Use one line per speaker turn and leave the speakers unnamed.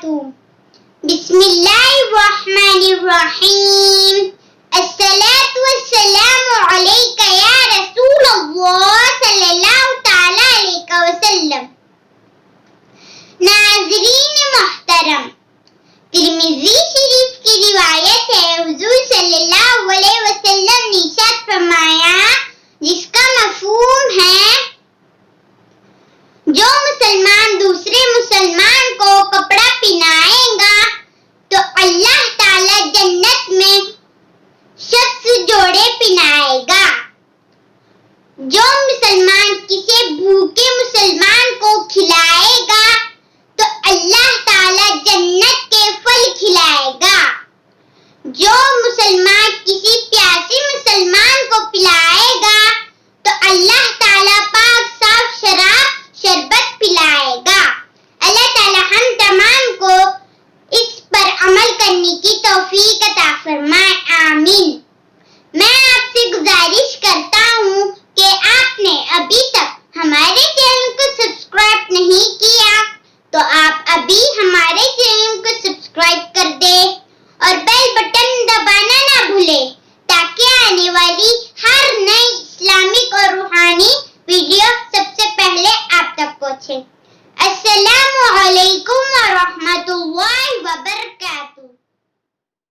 वबरकातुहू। बिस्मिल्लाहिर्रहमानिर्रहीम। अस्सलातु वस्सलामु अलैका या रसूलल्लाह सल्लल्लाहु तआला अलैहि वसल्लम। नाज़रीन मोहतरम, तिर्मिज़ी शरीफ की रिवायत है, हुज़ूर सल्लल्लाहु अलैहि वसल्लम ने इरशाद फरमाया, जिसका मफ़हूम है जो मुसलमान दूसरे मुसलमान को कपड़ा पहनाएगा तो अल्लाह ताला जन्नत में शख्स जोड़े पहनाएगा। जो मुसलमान किसी भूखे मुसलमान को खिलाएगा तो अल्लाह ताला जन्नत के फल खिलाएगा। जो मुसलमान किसी प्यासे मुसलमान को पिलाएगा तो अल्लाह ताला पाक साफ शराब शरबत पिलाएगा। अल्लाह ताला हम तमाम को इस पर अमल करने की तौफीक अता फरमाए, आमीन। मैं आपसे गुजारिश करता हूँ कि आपने अभी तक हमारे चैनल को सब्सक्राइब नहीं किया तो आप अभी हमारे चैनल को सब्सक्राइब कर दे और बेल बटन दबाना ना भूले ताकि आने वाली हर नई इस्लामिक और रूहानी वीडियो सबसे पहले आप तक पहुँचे।